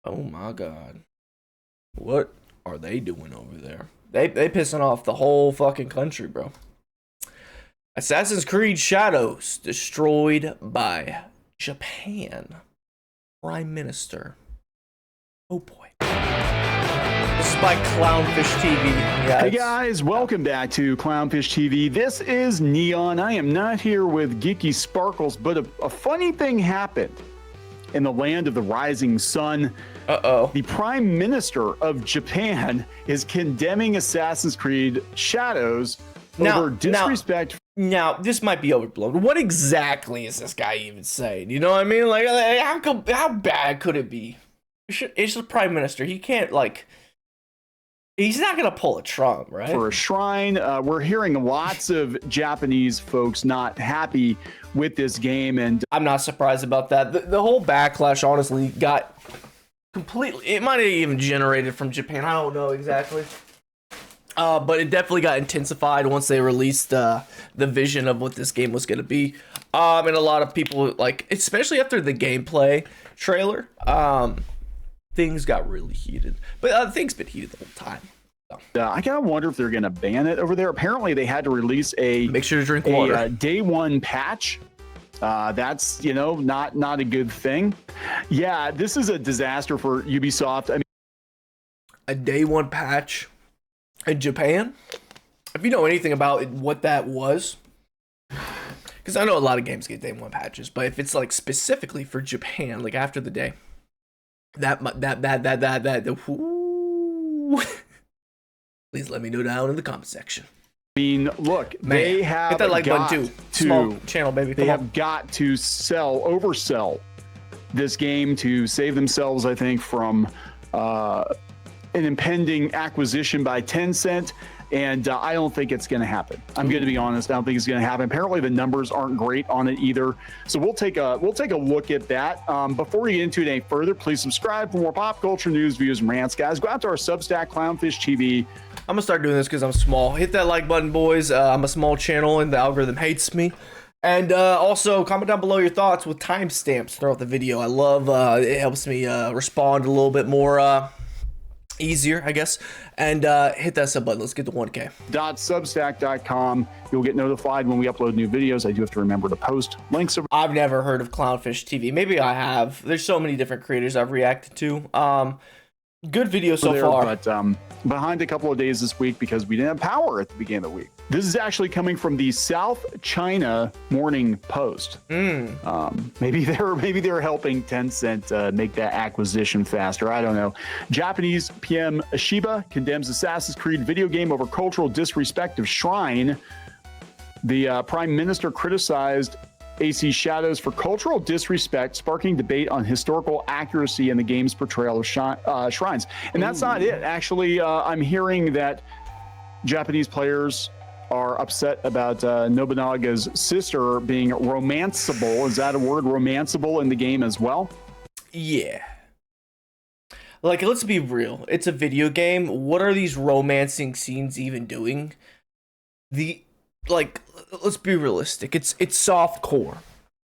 Oh my God. What are they doing over there? They pissing off the whole fucking country, bro. Assassin's Creed Shadows destroyed by Japan. Prime Minister. Oh boy. This is by Clownfish TV. Yeah, hey guys, welcome back to Clownfish TV. This is Neon. I am not here with Geeky Sparkles, but a funny thing happened in the land of the rising sun. Uh-oh. The Prime Minister of Japan is condemning Assassin's Creed Shadows over disrespect. Now, this might be overblown. What exactly is this guy even saying? You know what I mean? Like, how bad could it be? It's the Prime Minister. He can't, like... He's not going to pull a Trump, right? For a shrine. We're hearing lots of Japanese folks not happy with this game, and I'm not surprised about that. The whole backlash, honestly, got completely... It might have even generated from Japan. I don't know exactly. But it definitely got intensified once they released the vision of what this game was going to be. And a lot of people, like, especially after the gameplay trailer, things got really heated. But things been heated the whole time. So. I gotta wonder if they're gonna ban it over there. Apparently, they had to release a make sure to drink water. A day one patch. That's not a good thing. Yeah, this is a disaster for Ubisoft. I mean, a day one patch in Japan. If you know anything about what that was, because I know a lot of games get day one patches, but if it's like specifically for Japan, like after the day. Please let me know down in the comment section. I mean, look, man, they have hit that like button too. Small channel, baby. They have got to oversell this game to save themselves, I think, from an impending acquisition by Tencent. And I don't think it's going to happen. I'm going to be honest. I don't think it's going to happen. Apparently, the numbers aren't great on it either. So we'll take a look at that. Before we get into it any further, please subscribe for more pop culture news, views, and rants, guys. Go out to our Substack, Clownfish TV. I'm gonna start doing this because I'm small. Hit that like button, boys. I'm a small channel, and the algorithm hates me. And also, comment down below your thoughts with timestamps throughout the video. I love it. Helps me respond a little bit more. Easier, I guess, and hit that sub button. Let's get to 1K. .substack.com. You'll get notified when we upload new videos. I do have to remember to post links. I've never heard of Clownfish TV. Maybe I have. There's so many different creators I've reacted to. Good video so far. But behind a couple of days this week because we didn't have power at the beginning of the week. This is actually coming from the South China Morning Post. Maybe they're helping Tencent make that acquisition faster. I don't know. Japanese PM Ashiba condemns Assassin's Creed video game over cultural disrespect of shrine. The Prime Minister criticized AC Shadows for cultural disrespect, sparking debate on historical accuracy in the game's portrayal of shrines. And that's not it. Actually, I'm hearing that Japanese players are upset about Nobunaga's sister being romanceable. Is that a word, romanceable, in the game as well? Yeah. Like, let's be real. It's a video game. What are these romancing scenes even doing? Let's be realistic. It's soft core.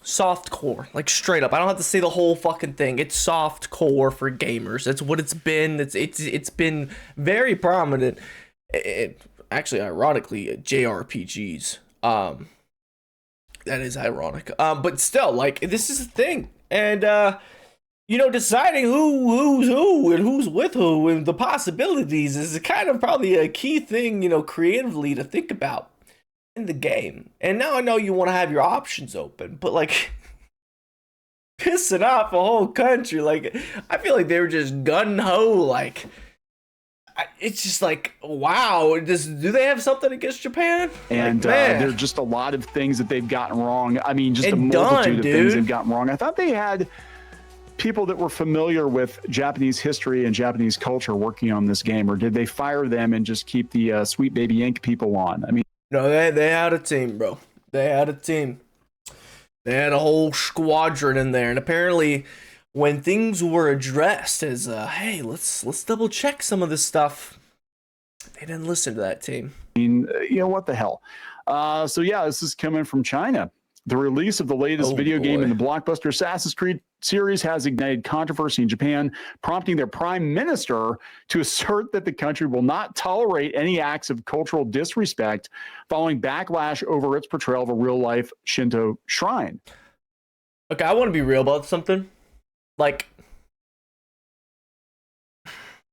Soft core. Like, straight up. I don't have to say the whole fucking thing. It's soft core for gamers. That's what it's been. It's been very prominent. Actually, ironically, JRPGs. That is ironic. But still, like, this is a thing. And deciding who's who and who's with who and the possibilities is kind of probably a key thing, creatively to think about in the game. And now I know you want to have your options open, but like pissing off a whole country, like I feel like they were just gung-ho, like it's just like, wow, do they have something against Japan? And like, there are just a lot of things that they've gotten wrong. I mean, just a multitude of things they've gotten wrong. I thought they had people that were familiar with Japanese history and Japanese culture working on this game, or did they fire them and just keep the Sweet Baby Inc. people on? I mean, no, they had a team, bro. They had a team. They had a whole squadron in there, and apparently, when things were addressed as, hey, let's double check some of this stuff, they didn't listen to that team. I mean, what the hell? So yeah, this is coming from China. The release of the latest video game in the blockbuster Assassin's Creed series has ignited controversy in Japan, prompting their prime minister to assert that the country will not tolerate any acts of cultural disrespect following backlash over its portrayal of a real-life Shinto shrine. Okay, I want to be real about something. Like,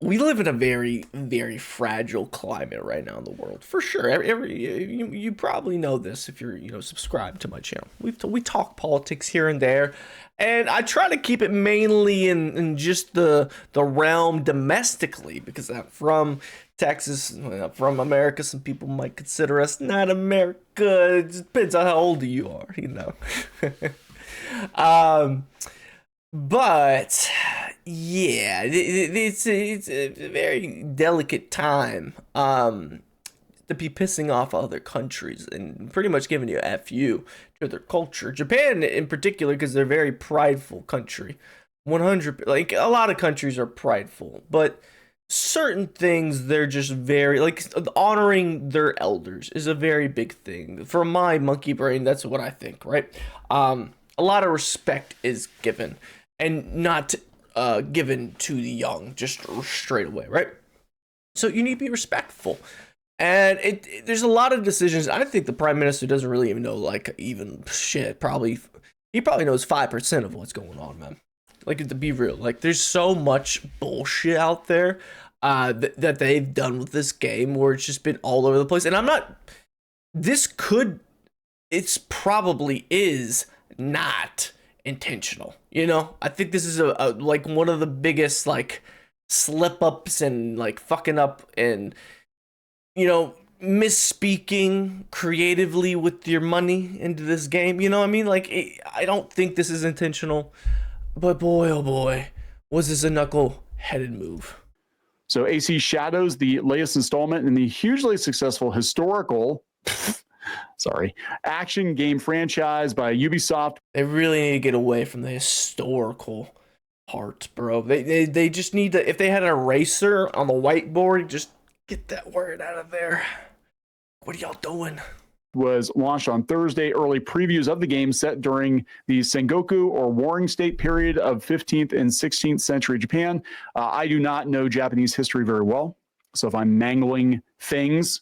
we live in a very, very fragile climate right now in the world, for sure. You probably know this if you're subscribed to my channel. We talk politics here and there, and I try to keep it mainly in just the realm domestically, because I'm from Texas, from America. Some people might consider us not America. It depends on how old you are, But yeah, it's a very delicate time to be pissing off other countries and pretty much giving you a FU to their culture. Japan in particular, because they're a very prideful country. 100, like a lot of countries are prideful, but certain things they're just very, like, honoring their elders is a very big thing. For my monkey brain, that's what I think, right? A lot of respect is given, and not given to the young just straight away, right? So you need to be respectful. And there's a lot of decisions. I think the prime minister doesn't really even know, like, even shit. He probably knows 5% of what's going on, man. Like, to be real, like, there's so much bullshit out there that they've done with this game where it's just been all over the place. And it's probably is not intentional, I think this is a like one of the biggest, like, slip ups and, like, fucking up and misspeaking creatively with your money into this game. You know what I mean? Like, I don't think this is intentional, but boy, oh boy, was this a knuckle-headed move. So AC Shadows, the latest installment in the hugely successful historical action game franchise by Ubisoft. They really need to get away from the historical part, bro. They just need to, if they had an eraser on the whiteboard, just get that word out of there. What are y'all doing? Was launched on Thursday. Early previews of the game set during the Sengoku or Warring State period of 15th and 16th century Japan. I do not know Japanese history very well, so if I'm mangling things,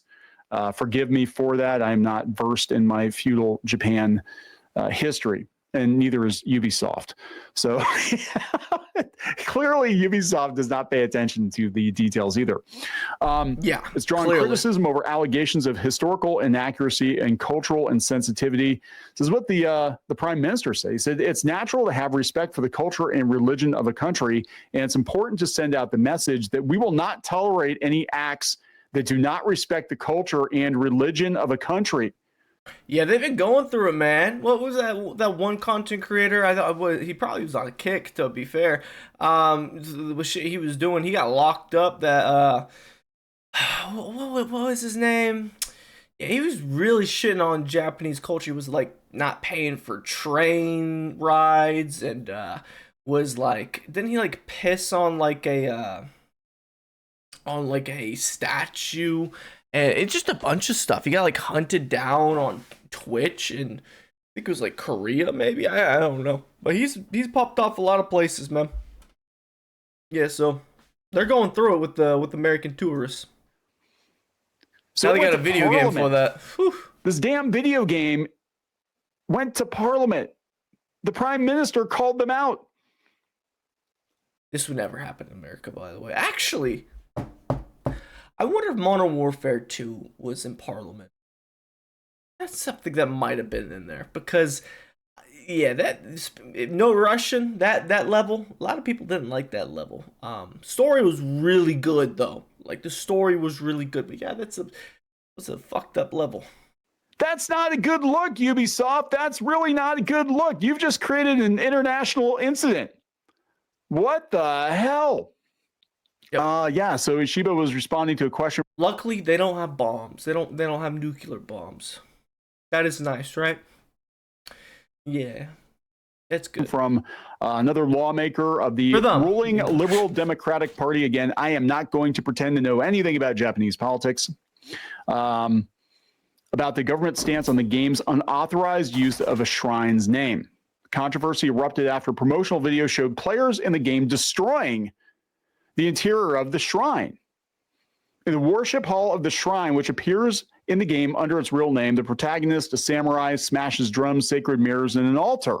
forgive me for that. I'm not versed in my feudal Japan history, and neither is Ubisoft. So clearly Ubisoft does not pay attention to the details either. It's drawing criticism over allegations of historical inaccuracy and cultural insensitivity. This is what the prime minister said. He said, it's natural to have respect for the culture and religion of a country, and it's important to send out the message that we will not tolerate any acts that do not respect the culture and religion of a country. Yeah, they've been going through it, man. What was that one content creator? I thought he probably was on a kick, to be fair. The shit he was doing, he got locked up. That what was his name? Yeah, he was really shitting on Japanese culture. He was like not paying for train rides, and was like, didn't he like piss on like a statue? And it's just a bunch of stuff. He got like hunted down on Twitch, and I think it was like Korea, maybe. I don't know, but he's popped off a lot of places, man. Yeah, so they're going through it with American tourists. So now they got a video game for that. Whew. This damn video game went to Parliament. The prime minister called them out. This would never happen in America, by the way. Actually, I wonder if Modern Warfare 2 was in Parliament. That's something that might have been in there, because yeah, no Russian, that level, a lot of people didn't like that level. Story was really good though. Like, the story was really good, but yeah, that's a fucked up level. That's not a good look, Ubisoft. That's really not a good look. You've just created an international incident. What the hell? Yep. Yeah, so Ishiba was responding to a question. Luckily, they don't have bombs. They don't have nuclear bombs. That is nice, right? Yeah. That's good. From another lawmaker of the ruling Liberal Democratic Party. Again, I am not going to pretend to know anything about Japanese politics. About the government stance on the game's unauthorized use of a shrine's name. controversy erupted after a promotional video showed players in the game destroying the interior of the shrine. In the worship hall of the shrine, which appears in the game under its real name, the protagonist, a samurai, smashes drums, sacred mirrors, and an altar.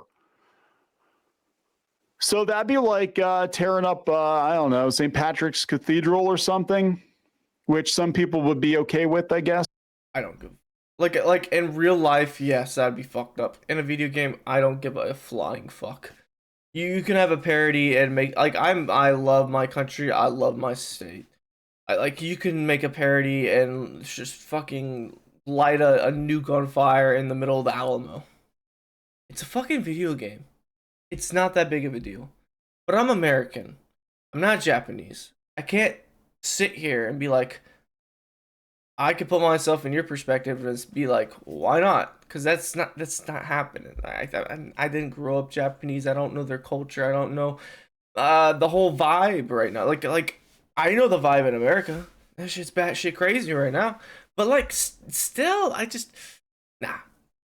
So that'd be like tearing up, I don't know, St. Patrick's Cathedral or something, which some people would be okay with, I guess. I don't give like in real life, yes, that'd be fucked up. In a video game, I don't give a flying fuck. You can have a parody and make like I love my country, I love my state. Like you can make a parody and just fucking light a nuke on fire in the middle of the Alamo. It's a fucking video game. It's not that big of a deal. But I'm American. I'm not Japanese. I can't sit here and be like, I could put myself in your perspective and just be like, why not? Because that's not happening. I didn't grow up Japanese. I don't know their culture. I don't know the whole vibe right now. Like I know the vibe in America. That shit's batshit crazy right now. But like, still, I just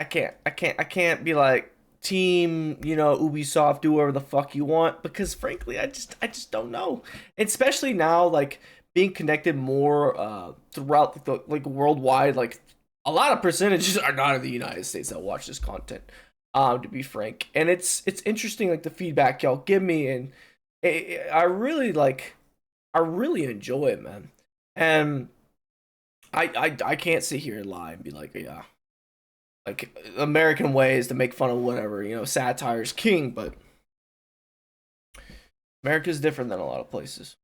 I can't be like team, you know, Ubisoft, do whatever the fuck you want, because frankly, I just don't know. Especially now, like being connected more throughout the like worldwide. Like a lot of percentages are not in the United States that watch this content. To be frank, and it's interesting, like the feedback y'all give me, and I really enjoy it, man. And I can't sit here and lie and be like, yeah, like American ways to make fun of whatever, you know, satire's king, but America's different than a lot of places.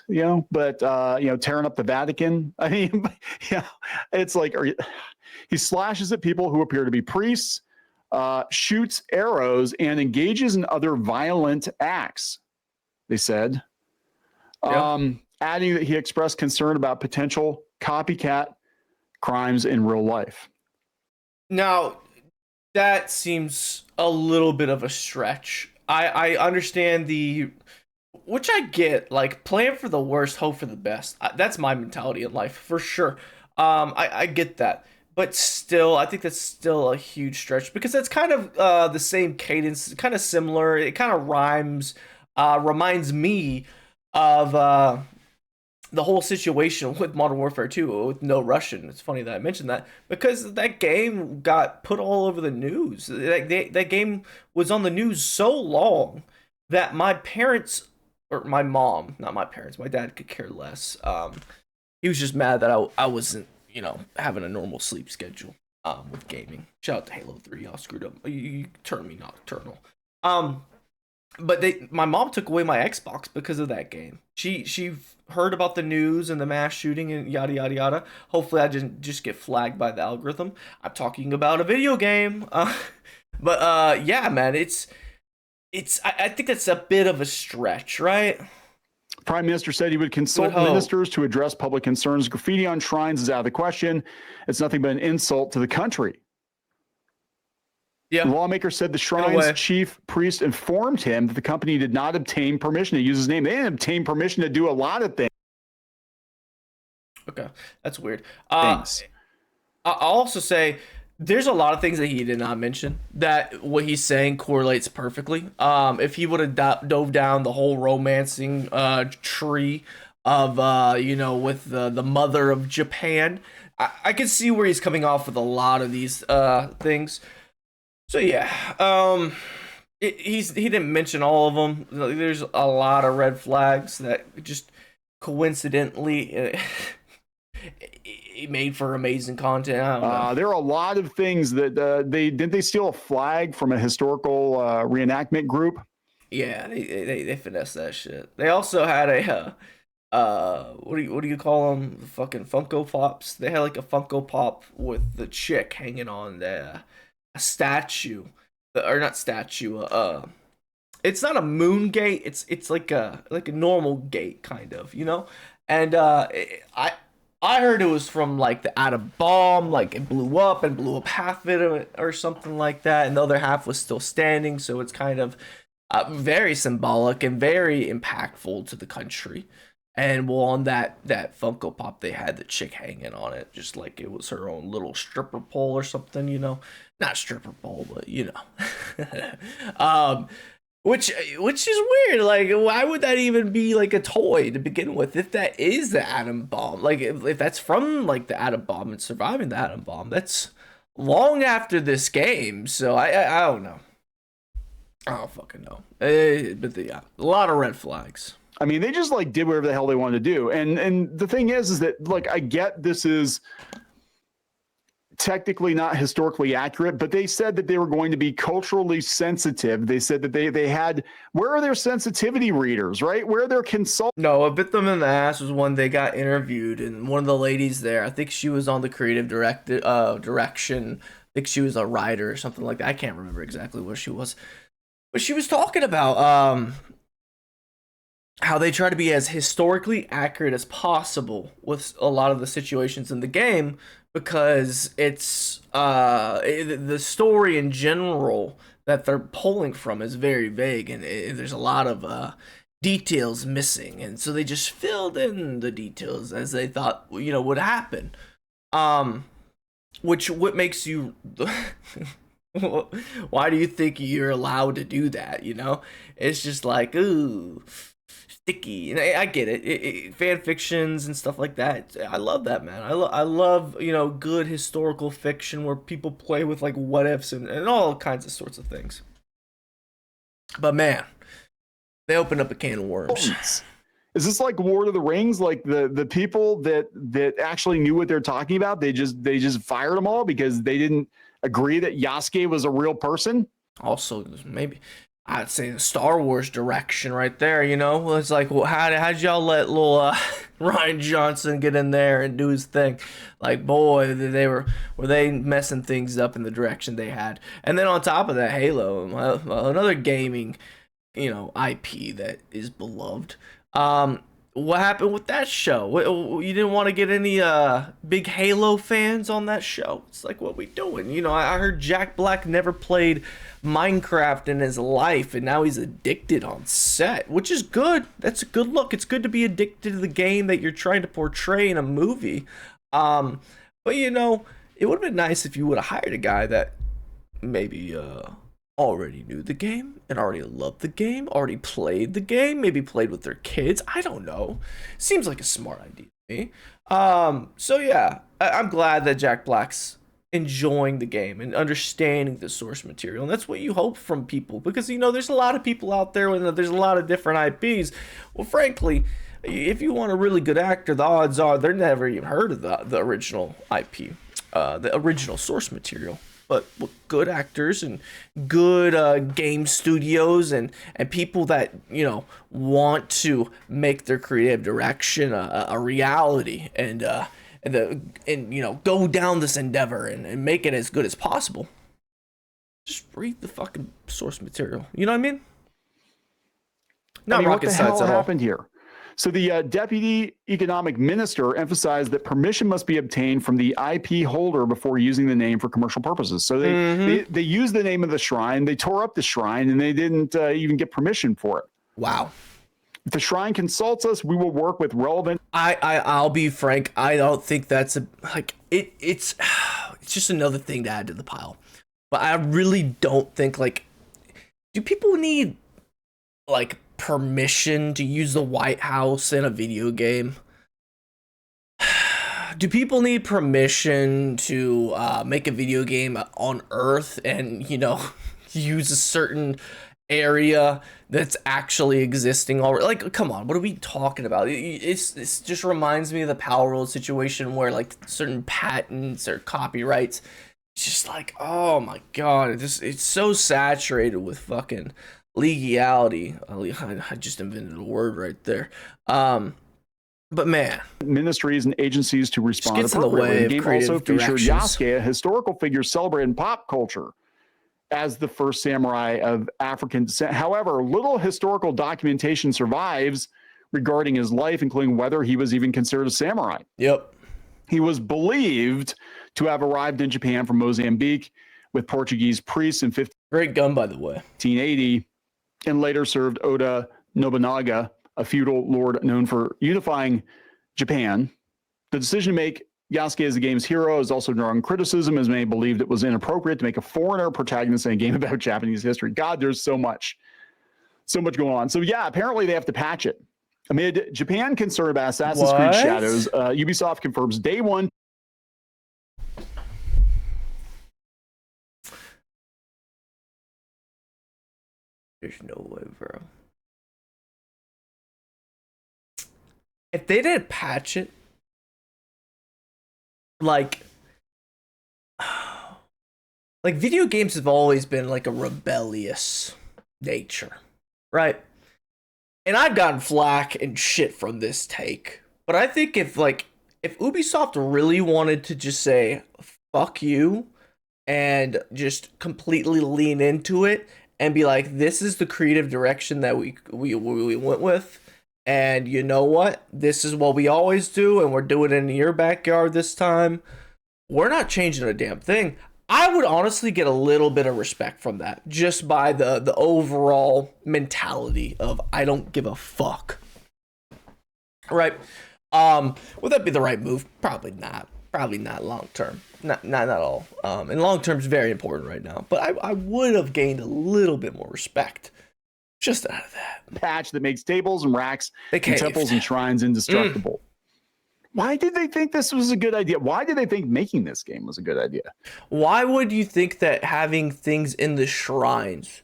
You know, but you know, tearing up the Vatican. I mean, yeah, it's like he slashes at people who appear to be priests, shoots arrows, and engages in other violent acts. They said. Yeah. Adding that he expressed concern about potential copycat crimes in real life. Now, that seems a little bit of a stretch. I understand which I get, like plan for the worst, hope for the best. That's my mentality in life for sure. I get that, but still, I think that's still a huge stretch because that's kind of the same cadence, kind of similar. It kind of reminds me of the whole situation with Modern Warfare 2 with No Russian. It's funny that I mentioned that because that game got put all over the news. That game was on the news so long that my parents, or my mom, not my parents, my dad could care less. He was just mad that I wasn't, you know, having a normal sleep schedule with gaming. Shout out to Halo 3, y'all screwed up. You turned me nocturnal. But my mom took away my Xbox because of that game. She heard about the news and the mass shooting and yada yada yada. Hopefully I didn't just get flagged by the algorithm. I'm talking about a video game. But yeah, man, I think it's a bit of a stretch, right? Prime Minister said he would consult ministers to address public concerns. Graffiti on shrines is out of the question. It's nothing but an insult to the country. Yeah. The lawmaker said the shrine's chief priest informed him that the company did not obtain permission to use his name. They didn't obtain permission to do a lot of things. Okay, that's weird. I'll also say there's a lot of things that he did not mention that what he's saying correlates perfectly. If he would have dove down the whole romancing tree of you know, with the mother of Japan, I can see where he's coming off with a lot of these things. So yeah, he didn't mention all of them. There's a lot of red flags that just coincidentally it made for amazing content. I don't know. There are a lot of things that they steal a flag from a historical reenactment group. Yeah, they finessed that shit. They also had a what do you call them? The fucking Funko Pops. They had like a Funko Pop with the chick hanging on there. A statue, or not statue. It's not a moon gate. It's like a normal gate kind of, you know. And I heard it was from like the atom bomb, like it blew up half of it or something like that, and the other half was still standing. So it's kind of very symbolic and very impactful to the country. And well, on that Funko Pop, they had the chick hanging on it, just like it was her own little stripper pole or something, you know, not stripper pole, but you know, which is weird. Like, why would that even be like a toy to begin with? If that is the atom bomb, like if that's from like the atom bomb and surviving the atom bomb, that's long after this game. So I don't know. I don't fucking know. But yeah, a lot of red flags. I mean, they just like did whatever the hell they wanted to do. And the thing is that like, I get this is technically not historically accurate, but they said that they were going to be culturally sensitive. They said that they had, where are their sensitivity readers, right? Where are their consultants? No, what bit them in the ass was when they got interviewed, and one of the ladies there, I think she was on the creative direction. I think she was a writer or something like that. I can't remember exactly where she was. But she was talking about how they try to be as historically accurate as possible with a lot of the situations in the game, because it's the story in general that they're pulling from is very vague, and there's a lot of details missing, and so they just filled in the details as they thought, you know, would happen. What makes you why do you think you're allowed to do that? You know, it's just like, ooh, sticky. And I get it. Fan fictions and stuff like that. I love that, man. I love, you know, good historical fiction where people play with like what ifs and all kinds of sorts of things. But man, they opened up a can of worms. Is this like Lord of the Rings? Like the people that actually knew what they're talking about, they just fired them all because they didn't agree that Yasuke was a real person? Also, maybe I'd say the Star Wars direction right there, you know? It's like, well, how'd y'all let little Ryan Johnson get in there and do his thing? Like, boy, were they messing things up in the direction they had. And then on top of that, Halo, another gaming, you know, IP that is beloved. What happened with that show? You didn't want to get any big Halo fans on that show? It's like, what we doing? You know, I heard Jack Black never played Minecraft in his life, and now he's addicted on set, which is good. That's a good look. It's good to be addicted to the game that you're trying to portray in a movie. But you know, it would have been nice if you would have hired a guy that maybe already knew the game and already loved the game, already played the game, maybe played with their kids. I don't know. Seems like a smart idea to me. So yeah, I'm glad that Jack Black's enjoying the game and understanding the source material, and that's what you hope from people, because you know there's a lot of people out there and there's a lot of different IPs. Well, frankly, if you want a really good actor, the odds are they're never even heard of the original IP, the original source material. But with good actors and good game studios and people that, you know, want to make their creative direction a reality and you know, go down this endeavor and make it as good as possible, just read the fucking source material. You know what I mean? Not rocket science at all. What the hell happened here? So the deputy economic minister emphasized that permission must be obtained from the IP holder before using the name for commercial purposes. So they used the name of the shrine, they tore up the shrine, and they didn't even get permission for it. Wow. If the shrine consults us, we will work with relevant. I'll be frank. I don't think that's it's just another thing to add to the pile. But I really don't think, like, do people need like permission to use the White House in a video game? Do people need permission to make a video game on Earth and, you know, use a certain area that's actually existing already? Like, come on, what are we talking about? It's just reminds me of the Power World situation where like certain patents or copyrights, it's just like, oh my god, it's so saturated with fucking legality. I just invented a word right there. But man, ministries and agencies to respond appropriately. The game also featured Yasuke, a historical figure celebrated in pop culture as the first samurai of African descent. However, little historical documentation survives regarding his life, including whether he was even considered a samurai. Yep. He was believed to have arrived in Japan from Mozambique with Portuguese priests in Great gun, by the way. 1580, and later served Oda Nobunaga a feudal lord known for unifying Japan. The decision to make Yasuke as the game's hero is also drawing criticism, as many believed it was inappropriate to make a foreigner protagonist in a game about Japanese history. God, there's so much going on. So yeah, apparently they have to patch it. Amid Japan concern about Assassin's Creed Shadows, Ubisoft confirms day one. There's no way, bro. If they didn't patch it, like video games have always been like a rebellious nature, right? And I've gotten flack and shit from this take, but I think if Ubisoft really wanted to just say fuck you and just completely lean into it and be like, this is the creative direction that we went with, and you know what, this is what we always do, and we're doing it in your backyard this time, we're not changing a damn thing, I would honestly get a little bit of respect from that, just by the overall mentality of I don't give a fuck. Right? Would that be the right move? Probably not. Probably not long term. Not at all. And long term is very important right now. But I would have gained a little bit more respect just out of that. Patch that makes tables and racks and temples and shrines indestructible. Why did they think this was a good idea? Why did they think making this game was a good idea? Why would you think that having things in the shrines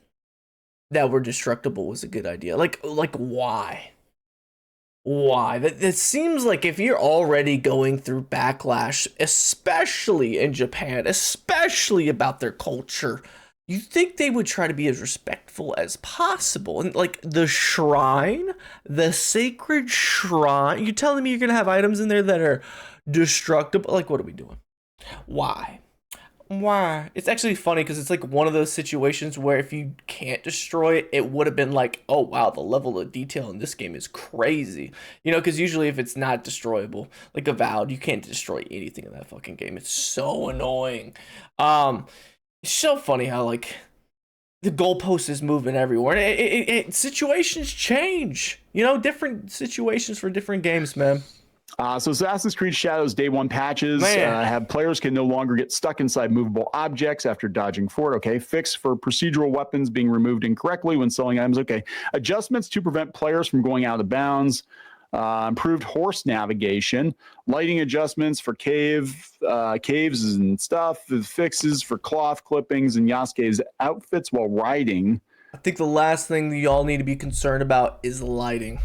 that were destructible was a good idea? Like why? Why? That seems like if you're already going through backlash, especially in Japan, especially about their culture, you think they would try to be as respectful as possible. And like the shrine, the sacred shrine, you're telling me you're gonna have items in there that are destructible? Like, what are we doing? Why? It's actually funny because it's like one of those situations where if you can't destroy it, it would have been like, oh wow, the level of detail in this game is crazy. You know, because usually if it's not destroyable, like Avowed, you can't destroy anything in that fucking game. It's so annoying. It's so funny how like the goalpost is moving everywhere. Situations change, you know, different situations for different games, man. So Assassin's Creed Shadows Day 1 patches have players can no longer get stuck inside movable objects after dodging forward. Okay. Fix for procedural weapons being removed incorrectly when selling items. Okay. Adjustments to prevent players from going out of bounds. Improved horse navigation, lighting adjustments for caves and stuff, the fixes for cloth clippings and Yasuke's outfits while riding. I think the last thing that y'all need to be concerned about is lighting.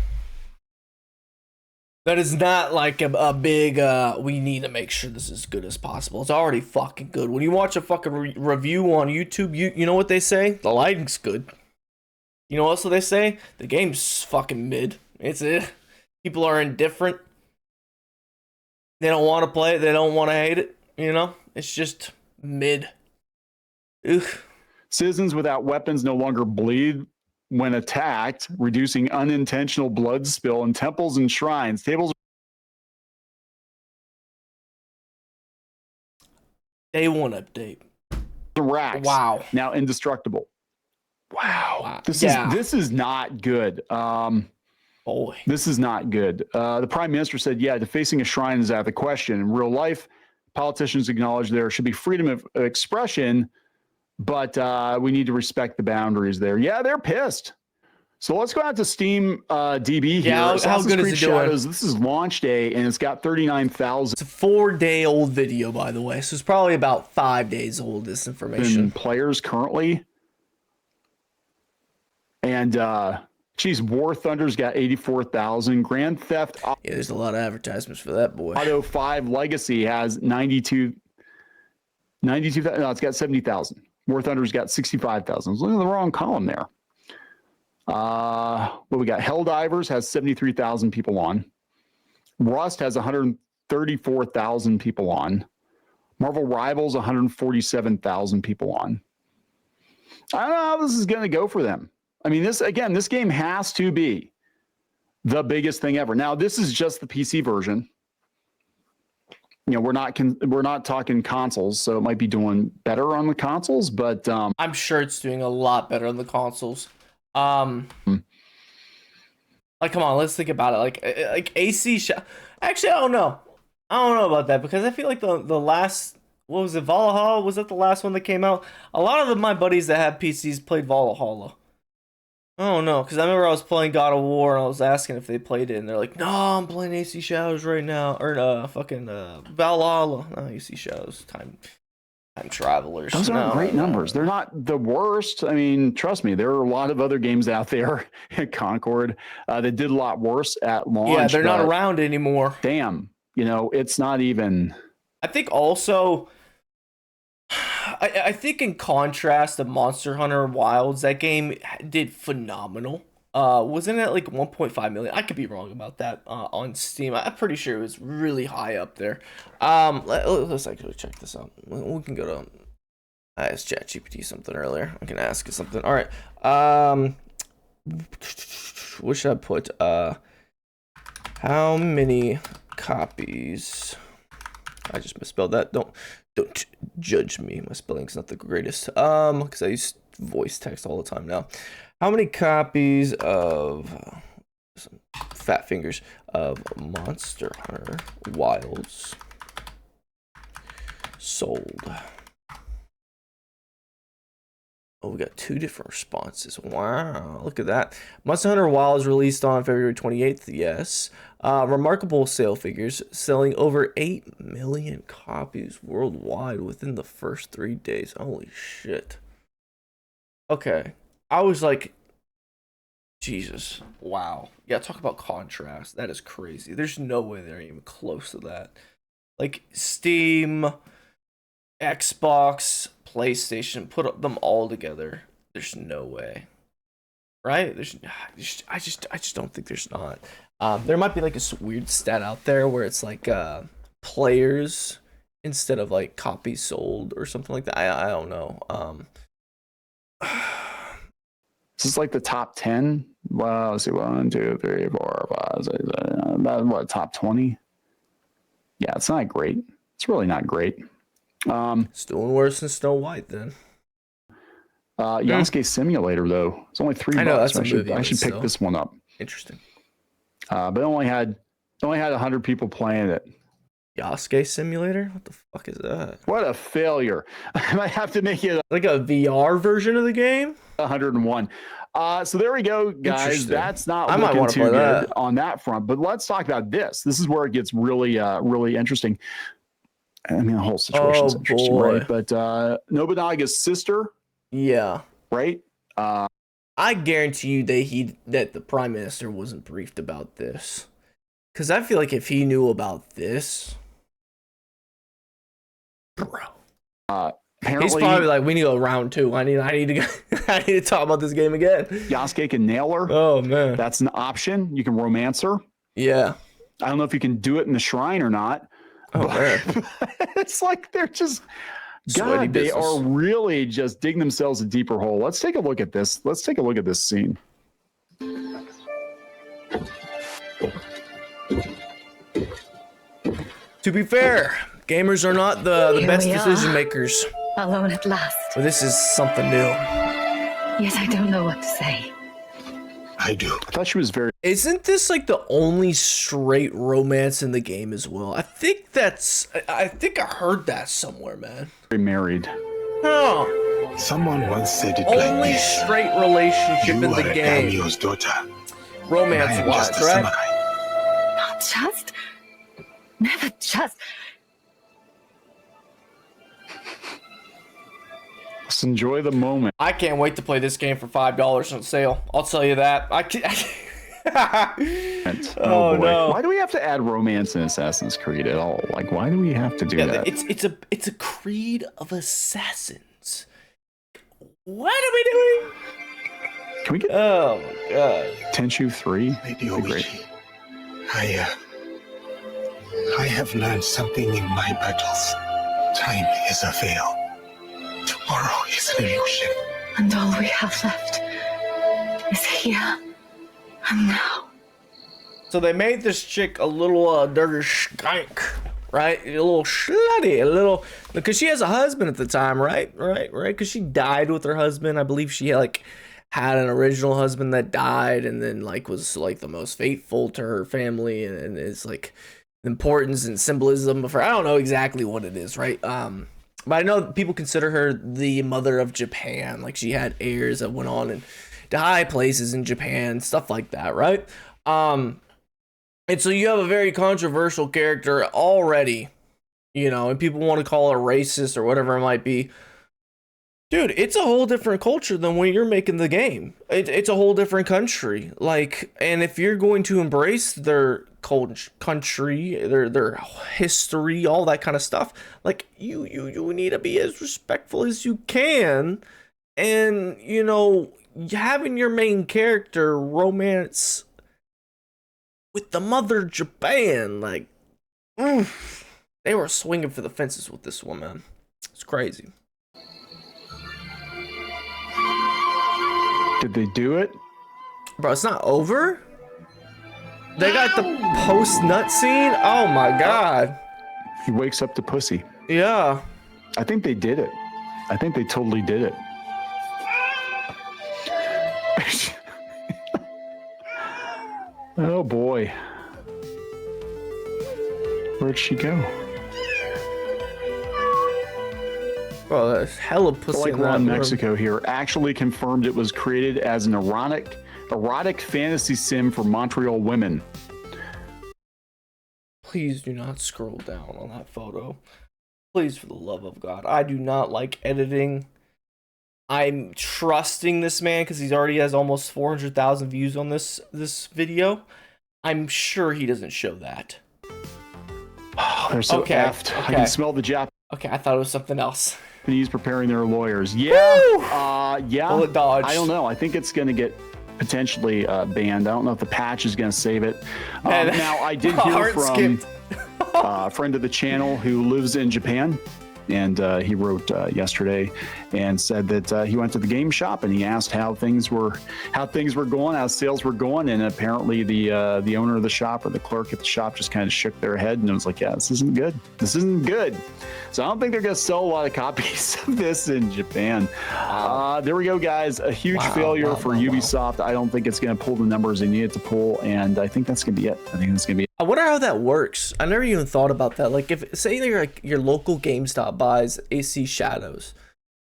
That is not like a big, we need to make sure this is as good as possible. It's already fucking good. When you watch a fucking review on YouTube, you know what they say? The lighting's good. You know what else they say? The game's fucking mid. It's it. People are indifferent. They don't want to play it. They don't want to hate it. You know? It's just mid. Ugh. Citizens without weapons no longer bleed when attacked, reducing unintentional blood spill in temples and shrines. Tables. Day 1 update. The racks. Wow. Now indestructible. Wow. This is not good. Boy. This is not good. The prime minister said, yeah, defacing a shrine is out of the question. In real life, politicians acknowledge there should be freedom of expression, but we need to respect the boundaries there. Yeah, they're pissed. So let's go out to Steam DB here. Yeah, how good is it doing? This is launch day, and it's got 39,000. It's a 4-day-old video, by the way. So it's probably about 5 days old, this information. Players currently. And, geez, War Thunder's got 84,000. Grand Theft Auto. Yeah, there's a lot of advertisements for that, boy. Auto 5 Legacy has 92,000. No, it's got 70,000. War Thunder's got 65,000. I was looking at the wrong column there. What we got? Helldivers has 73,000 people on. Rust has 134,000 people on. Marvel Rivals, 147,000 people on. I don't know how this is going to go for them. I mean, this game has to be the biggest thing ever. Now, this is just the PC version. You know, we're not talking consoles, so it might be doing better on the consoles, but I'm sure it's doing a lot better on the consoles. Like, come on, let's think about it. Like AC Actually, I don't know. I don't know about that because I feel like the last, what was it, Valhalla? Was that the last one that came out? A lot of my buddies that have PCs played Valhalla. I don't know, because I remember I was playing God of War and I was asking if they played it, and they're like, "No, I'm playing AC Shadows right now," or fucking Valhalla. No, AC Shadows, time travelers. Those aren't great numbers. They're not the worst. I mean, trust me, there are a lot of other games out there at Concord that did a lot worse at launch. Yeah, they're not around anymore. Damn, it's not even. I think also, I think in contrast to Monster Hunter Wilds, that game did phenomenal. Wasn't it like 1.5 million? I could be wrong about that on Steam. I'm pretty sure it was really high up there. Let's actually check this out. We can go to. I asked ChatGPT something earlier. I can ask it something. All right. What should I put? How many copies? I just misspelled that. Don't judge me. My spelling's not the greatest. Because I use voice text all the time now. How many copies of some fat fingers of Monster Hunter Wilds sold? Oh, we got 2 different responses. Wow, look at that. Monster Hunter Wilds released on February 28th. Yes. Remarkable sale figures, selling over 8 million copies worldwide within the first 3 days. Holy shit. Okay. I was like, Jesus. Wow. Yeah, talk about contrast. That is crazy. There's no way they're even close to that. Like, Steam, Xbox, PlayStation, put them all together. There's no way. Right? I just don't think there's not. There might be like a weird stat out there where it's like players instead of like copies sold or something like that. I don't know. This is like the top 10. Well, let's see, 1, 2, 3, 4, 5, 6, 7, about what, top 20? Yeah, it's not great. It's really not great. It's doing worse than Snow White then. Yasuke Simulator though, it's only $3. I know, that's I should pick this one up. Interesting. But it only had 100 people playing it. Yasuke Simulator? What the fuck is that? What a failure! I might have to make it like a VR version of the game. 101. So there we go, guys. That's not I looking too good on that front. But let's talk about this. This is where it gets really, really interesting. I mean, the whole situation's interesting, right? But Nobunaga's sister. Yeah. Right. I guarantee you that the Prime Minister wasn't briefed about this, because I feel like if he knew about this, bro. Apparently, he's probably like, we need to go round 2. I need to go, I need to talk about this game again. Yasuke can nail her. Oh man, that's an option. You can romance her. Yeah. I don't know if you can do it in the shrine or not. Oh man. It's like they're just God, they are really just digging themselves a deeper hole. Let's take a look at this. Let's take a look at this scene. To be fair, gamers are not the best decision makers. Alone at last. But this is something new. Yes, I don't know what to say. I do. I thought she was very... Isn't this like the only straight romance in the game as well? I think I heard that somewhere, man. Very married. Oh. Someone once said it only like this. Straight relationship in the game. You are Daimyo's daughter. Romance-wise, right? Not just. Never just. Let's enjoy the moment. I can't wait to play this game for $5 on sale. I'll tell you that. Oh no! Why do we have to add romance in Assassin's Creed at all? Like, why do we have to do that? It's a creed of assassins. What are we doing? Can we get? Oh my god! Tenchu 3. Lady Oichi, I have learned something in my battles. Time is a veil. Tomorrow is an illusion. And all we have left is here and now. So they made this chick a little dirty skank, right? A little slutty, a little, because she has a husband at the time, right? Because she died with her husband. I believe she had had an original husband that died, and then like was like the most faithful to her family, and is like the importance and symbolism of her. I don't know exactly what it is, right? But I know people consider her the mother of Japan. Like she had heirs that went on and to high places in Japan, stuff like that, right? And so you have a very controversial character already, you know, and people want to call her racist or whatever it might be. Dude, it's a whole different culture than when you're making the game. It's a whole different country. Like, and if you're going to embrace their country, their history, all that kind of stuff, like you need to be as respectful as you can. And, you know, having your main character romance with the mother Japan, like, they were swinging for the fences with this one, man. It's crazy. Did they do it? Bro, it's not over? They got the post-nut scene? Oh my god. He wakes up to pussy. Yeah. I think they did it. I think they totally did it. Oh boy. Where'd she go? Bro, that's hella pussy. Like in we're that in room. Mexico here, actually confirmed it was created as an erotic fantasy sim for Montreal women. Please do not scroll down on that photo. Please, for the love of God. I do not like editing. I'm trusting this man because he already has almost 400,000 views on this video. I'm sure he doesn't show that. Oh, they're so effed. I can smell the Japanese Okay, I thought it was something else. preparing their lawyers. Yeah. Yeah. Bullet dodge. I don't know. I think it's going to get potentially banned. I don't know if the patch is going to save it. Now, I did hear from a friend of the channel who lives in Japan, and he wrote yesterday and said that he went to the game shop and he asked how things were going, how sales were going, and apparently the owner of the shop or the clerk at the shop just kind of shook their head and was like, yeah, this isn't good. This isn't good. So I don't think they're going to sell a lot of copies of this in Japan. There we go, guys. A huge failure for Ubisoft. I don't think it's going to pull the numbers they need it to pull, and I think that's going to be it. I think that's going to be it. I wonder how that works. I never even thought about that. Like, if say you're like your local GameStop buys AC Shadows,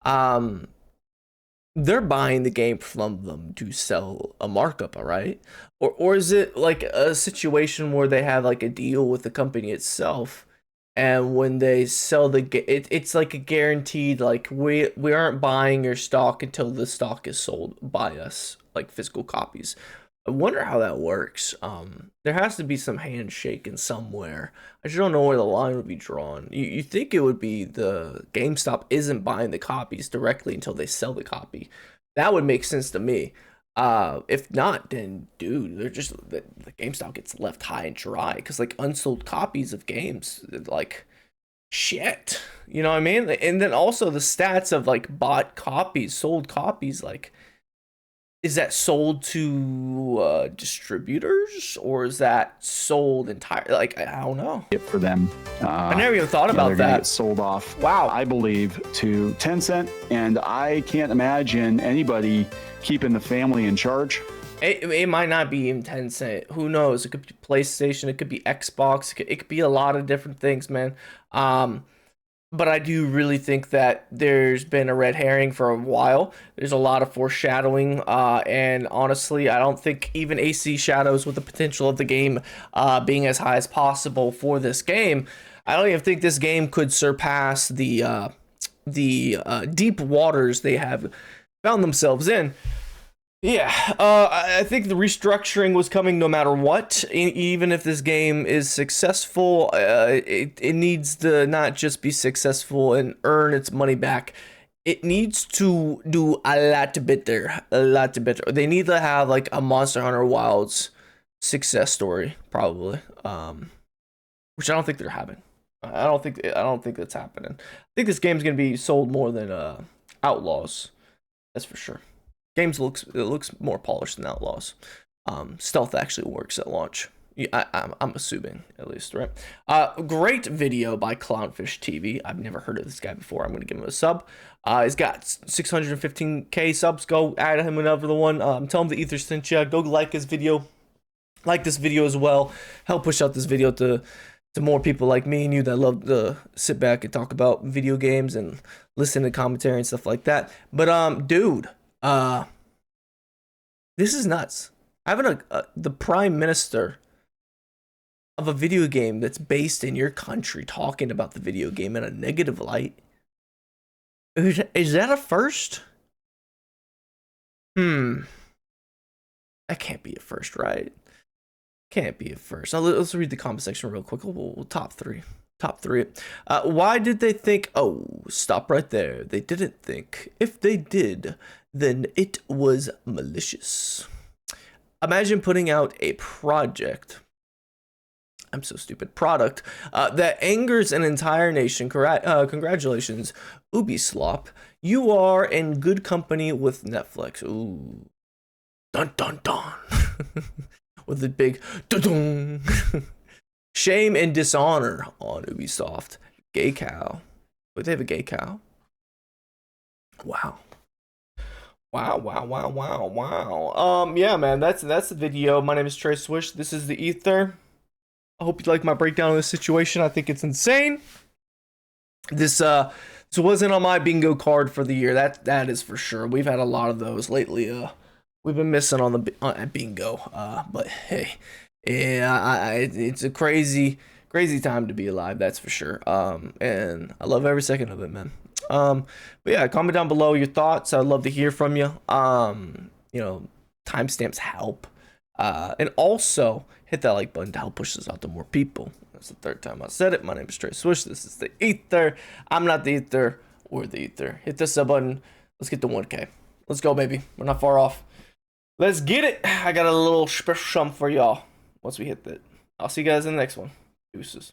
they're buying the game from them to sell a markup, all right? Or is it like a situation where they have like a deal with the company itself, and when they sell the game, it's like a guaranteed, like we aren't buying your stock until the stock is sold by us, like physical copies. I wonder how that works. There has to be some handshaking somewhere. I just don't know where the line would be drawn. You think it would be the GameStop isn't buying the copies directly until they sell the copy. That would make sense to me. If not, then dude, they're just the GameStop gets left high and dry because like unsold copies of games, like shit. You know what I mean? And then also the stats of like bought copies, sold copies, like. Is that sold to distributors, or is that sold entirely? Like, I don't know. For them. I never even thought about that. Get sold off, wow, I believe, to Tencent, and I can't imagine anybody keeping the family in charge. It might not be even Tencent. Who knows? It could be PlayStation. It could be Xbox. It could be a lot of different things, man. But I do really think that there's been a red herring for a while. There's a lot of foreshadowing, and honestly, I don't think even AC Shadows, with the potential of the game being as high as possible for this game, I don't even think this game could surpass the deep waters they have found themselves in. Yeah, I think the restructuring was coming no matter what. Even if this game is successful, it needs to not just be successful and earn its money back. It needs to do a lot better. They need to have like a Monster Hunter Wilds success story, probably, which I don't think they're having. I don't think that's happening. I think this game's gonna be sold more than Outlaws. That's for sure. Games looks more polished than Outlaws. Stealth actually works at launch. I'm assuming, at least, right? Great video by Clownfish TV. I've never heard of this guy before. I'm going to give him a sub. He's got 615k subs. Go add him another one. Tell him the Ether sent you. Go like his video. Like this video as well. Help push out this video to more people like me and you that love to sit back and talk about video games and listen to commentary and stuff like that. But dude, this is nuts. Having the prime minister of a video game that's based in your country talking about the video game in a negative light. Is that a first? That can't be a first, right? Can't be a first. Let's read the comment section real quick. We'll top three. Why did they think? Oh, stop right there. They didn't think. If they did, then it was malicious. Imagine putting out a project. I'm so stupid. Product that angers an entire nation. Congratulations, Ubisoft. You are in good company with Netflix. Ooh. Dun dun dun. With a big dun-dun. Shame and dishonor on Ubisoft. Gay cow. Would they have a gay cow? Wow. Wow. Yeah, man, that's the video. My name is Trey Swish. This is the Ether. I hope you like my breakdown of the situation. I think it's insane. This wasn't on my bingo card for the year. That is for sure. We've had a lot of those lately. We've been missing on the bingo. But hey, yeah, it's a crazy time to be alive. That's for sure. And I love every second of it, man. But yeah, comment down below your thoughts. I'd love to hear from you. Timestamps help. And also hit that like button to help push this out to more people. That's the third time I said it. My name is Trey Swish. This is the Ether. I'm not the Ether. We're the Ether. Hit the sub button. Let's get to 1K. Let's go, baby. We're not far off. Let's get it. I got a little special something for y'all once we hit that. I'll see you guys in the next one. Deuces.